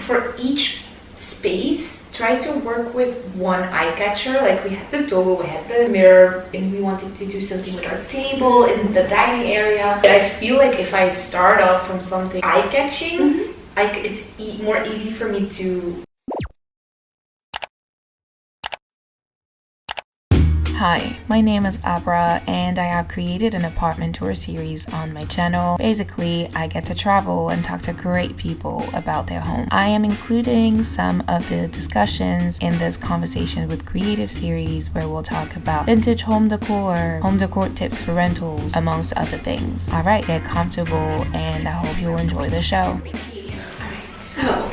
for each space, try to work with one eye catcher. Like we had the door, we had the mirror, and we wanted to do something with our table in the dining area. I feel like if I start off from something eye catching, it's more easy for me to. Hi, my name is Abra and I have created an apartment tour series on my channel. Basically, I get to travel and talk to great people about their home. I am including some of the discussions in this Conversation with Creative series where we'll talk about vintage home decor tips for rentals, amongst other things. Alright, get comfortable and I hope you'll enjoy the show. Alright, so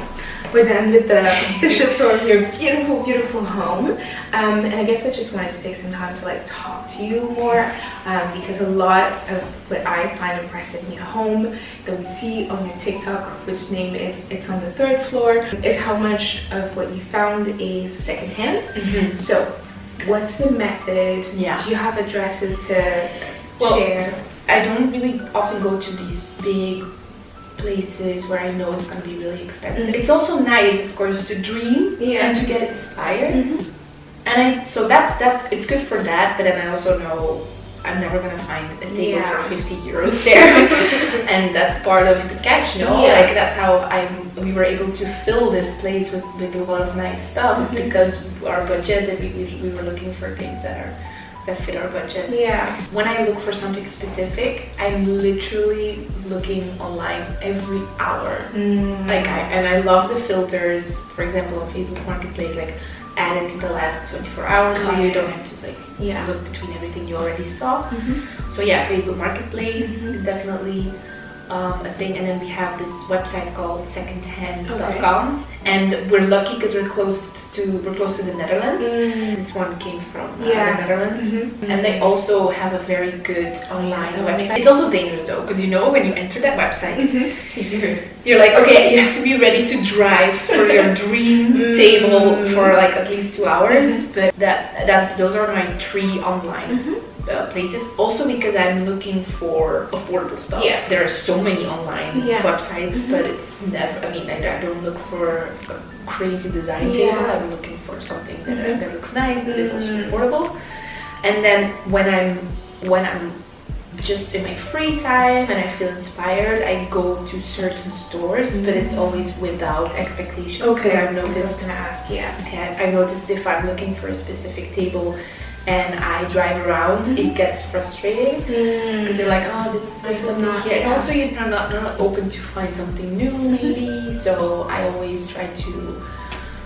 we're done with the tour of your beautiful home, and I guess I just wanted to take some time to like talk to you more, because a lot of what I find impressive in your home that we see on your TikTok, which name is It's on the Third Floor, is how much of what you found is secondhand. So what's the method? Do you have addresses to share? I don't really often go to these big places where I know it's going to be really expensive. It's also nice, of course, to dream and to get inspired. And so that's it's good for that. But then I also know I'm never going to find a table for 50 euros there, and that's part of the catch. Like that's how we were able to fill this place with a lot of nice stuff. It's because our budget that we were looking for things that fit our budget. When I look for something specific, I'm literally looking online every hour. Like I love the filters. For example, on Facebook Marketplace, like added to the last 24 hours, so you don't have to like look between everything you already saw. So Facebook Marketplace is definitely a thing. And then we have this website called secondhand.com, and we're lucky because we're close to the Netherlands. This one came from the Netherlands, and they also have a very good online website. It's also dangerous though, because when you enter that website, you're like, okay, you have to be ready to drive for your dream table for like at least 2 hours. But those are my 3 online places. Also because I'm looking for affordable stuff. There are so many online websites, but it's never. I mean, I don't look for a crazy design table. I'm looking for something that looks nice, that is also affordable. And then when I'm just in my free time and I feel inspired, I go to certain stores, but it's always without expectations. Okay, I've noticed. I was gonna ask. I noticed if I'm looking for a specific table and I drive around, it gets frustrating because you're like, oh, there's something here, and also you're not open to find something new maybe. So I always try to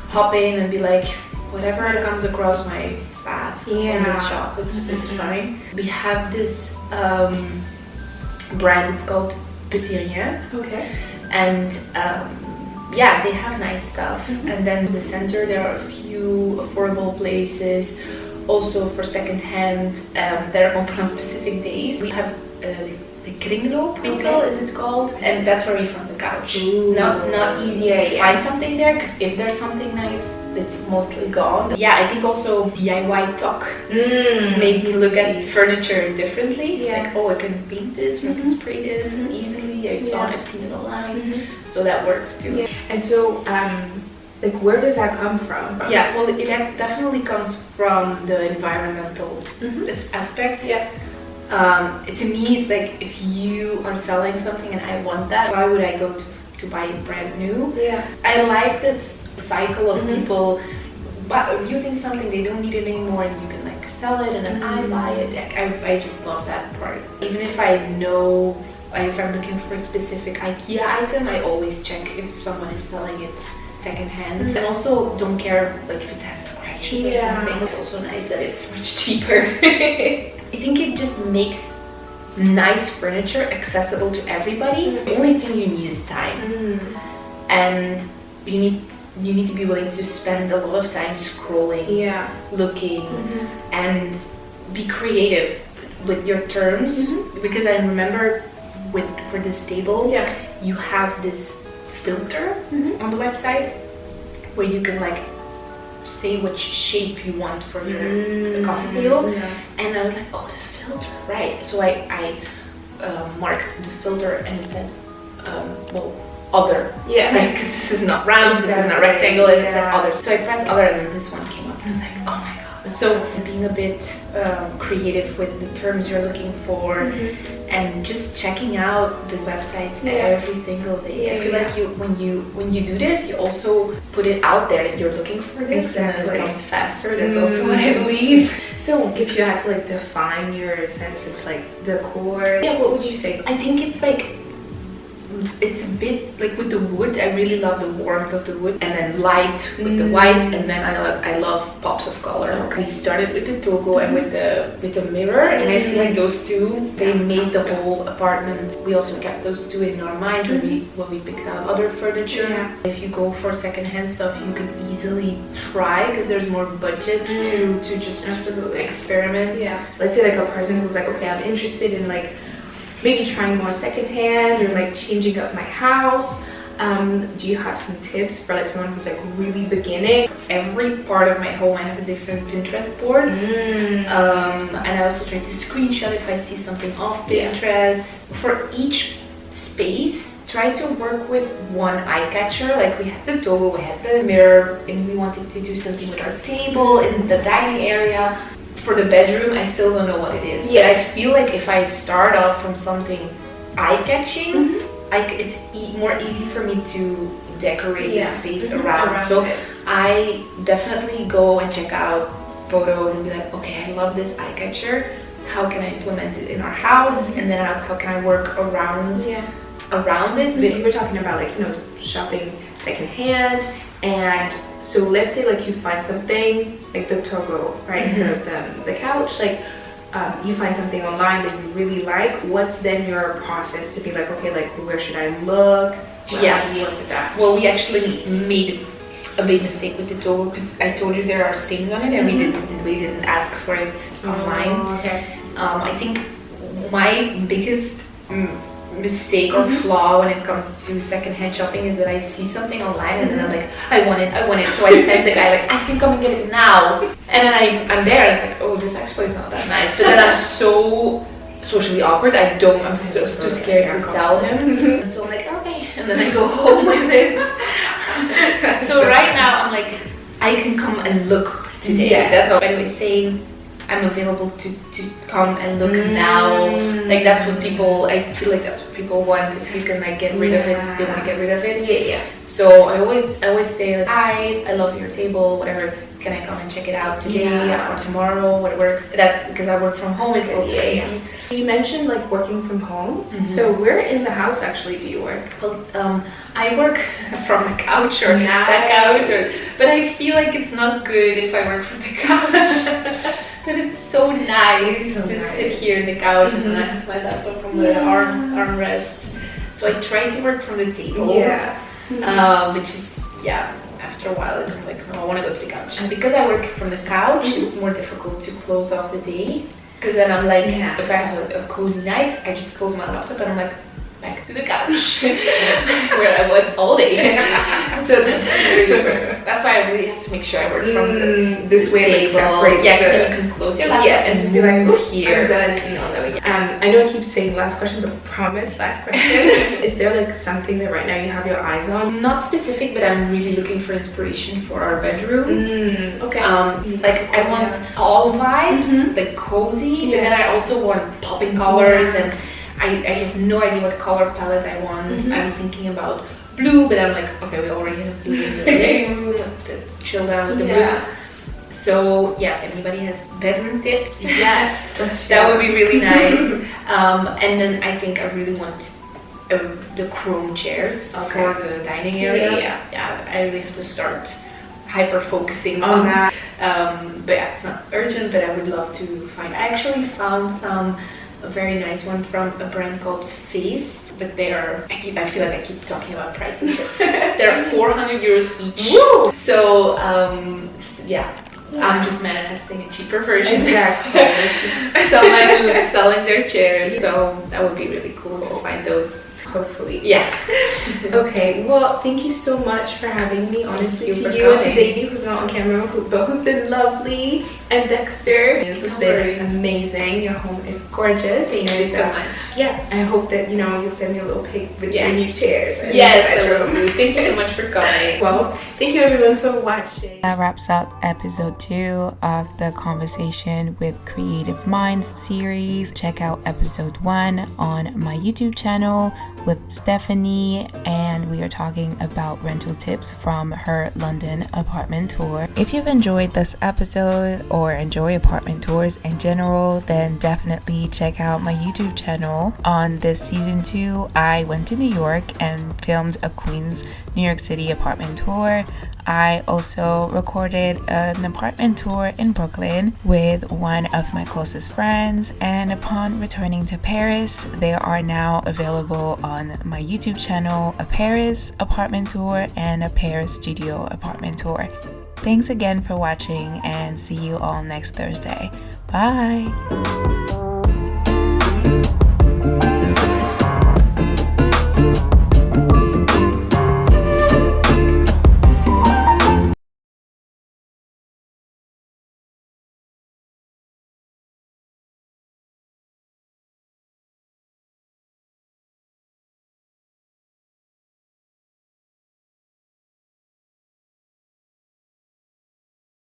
hop in and be like, whatever comes across my path in this shop is fine. We have this brand, it's called Petit Rien. And they have nice stuff. And then in the center there are a few affordable places. Also for secondhand, they're open on specific days. We have the kringloopwinkel, is it called? And that's where we found the couch. Not easy to find something there, because if there's something nice, it's mostly gone. I think also DIY talk made me look at furniture differently. Like, oh, I can paint this, or I can spray this easily. I've seen it online, so that works too. And so, like, where does that come from? Well, it definitely comes from the environmental aspect. To me, it's like, if you are selling something and I want that, why would I go to buy it brand new? I like this cycle of people using something, they don't need it anymore, and you can like sell it and then I buy it. I just love that part. Even if I'm looking for a specific IKEA item, I always check if someone is selling it secondhand. And also don't care like if it has scratches or something. It's also nice that it's much cheaper. I think it just makes nice furniture accessible to everybody. The only thing you need is time, and you need to be willing to spend a lot of time scrolling, looking, and be creative with your terms. Because I remember for this table, you have this filter on the website where you can like say which shape you want for your coffee table, and I was like, oh, the filter, right? So I marked the filter, and it said, other. Yeah. Like, because this is not round, this is not rectangle, it's like other. So I pressed other, and then this one came up, and I was like, oh my god. So being a bit creative with the terms you're looking for, and just checking out the websites every single day. I feel like when you do this, you also put it out there that you're looking for this, and then it comes faster. That's also what I believe. So if you had to like define your sense of like decor, what would you say? I think it's like, it's a bit like with the wood, I really love the warmth of the wood, and then light with the white, and then I love pops of color. We started with the Togo and with the mirror, and I feel like those two, they made the whole apartment. We also kept those two in our mind when we picked out other furniture. If you go for secondhand stuff, you can easily try, because there's more budget to just experiment. Let's say like a person who's like, okay, I'm interested in like maybe trying more secondhand or like changing up my house. Do you have some tips for like someone who's like really beginning? Every part of my home, I have a different Pinterest boards, and I also try to screenshot if I see something off Pinterest. For each space, try to work with one eye catcher. Like we had the Togo, we had the mirror, and we wanted to do something with our table in the dining area. For the bedroom, I still don't know what it is. But I feel like if I start off from something eye-catching, it's more easy for me to decorate the space around. So I definitely go and check out photos and be like, okay, I love this eye-catcher. How can I implement it in our house? And then how can I work around it? But you were talking about like, shopping secondhand, and so let's say like you find something like the Togo, right? The couch, like you find something online that you really like. What's then your process to be like, okay, like where should I look? How do you work with that? Well, we actually made a big mistake with the Togo, because I told you there are stains on it, and we didn't ask for it online. I think my biggest mistake or flaw when it comes to secondhand shopping is that I see something online and then I'm like, I want it. So I send the guy like, I can come and get it now. And then I'm there and it's like, oh, this actually is not that nice. But then I'm so socially awkward. I'm too scared to tell him. And so I'm like, okay. And then I go home with it. So right now I'm like, I can come and look today. That's all. By the way, saying I'm available to come and look now. Like that's what people, I feel like that's what people want. If you can like get rid of it, they want to get rid of it. So I always say like, hi, I love your table, whatever. Can I come and check it out today or tomorrow? What works? That because I work from home, it's also easy. You mentioned like working from home. So where in the house actually do you work? Well, I work from the couch or that couch, but I feel like it's not good if I work from the couch. But it's so nice to sit here in the couch and then I have my laptop from the armrest. So I try to work from the table, which is, after a while it's like, no, I want to go to the couch. And because I work from the couch, it's more difficult to close off the day. Because then I'm like, if I have a cozy night, I just close my laptop and I'm like, back to the couch where I was all day. So that's why I really have to make sure I work from this way, table. Like, so you can close your laptop and just be like, oh, here. I'm done. I know I keep saying last question, but promise last question. Is there like something that right now you have your eyes on? Not specific, but I'm really looking for inspiration for our bedroom. Okay. Like I want tall vibes, like cozy, but then I also want popping colors and I have no idea what color palette I want. I was thinking about blue, but I'm like, okay, we already have blue in the living room. Let's chill down with the blue. So if anybody has bedroom tips, that would be really nice. And then I think I really want the chrome chairs for the dining area. I really have to start hyper focusing on that. But it's not urgent, but I would love to find. I actually found a very nice one from a brand called Face, but they are, I feel like I keep talking about prices, but they're 400 euros each. Woo! So I'm just manifesting a cheaper version. Exactly. It's just someone who's selling their chairs, so that would be really cool to find those. hopefully. Yeah. Okay, well, thank you so much for having me. Honestly, Thank you to for you and to coming. Davey, who's not on camera, but who's been lovely, and Dexter. This has been amazing. Your home is gorgeous. Thank you so much. Yeah, I hope that you'll send me a little pic with your new chairs. And Yes, I will do. Thank you so much for coming. Well, thank you everyone for watching. That wraps up episode 2 of the Conversation with Creative Minds series. Check out episode 1 on my YouTube channel with Stephanie, and we are talking about rental tips from her London apartment tour. If you've enjoyed this episode or enjoy apartment tours in general, then definitely check out my YouTube channel. On this season 2, I went to New York and filmed a Queens, New York City apartment tour. I also recorded an apartment tour in Brooklyn with one of my closest friends, and upon returning to Paris, they are now available on my YouTube channel, a Paris apartment tour and a Paris studio apartment tour. Thanks again for watching, and see you all next Thursday. Bye!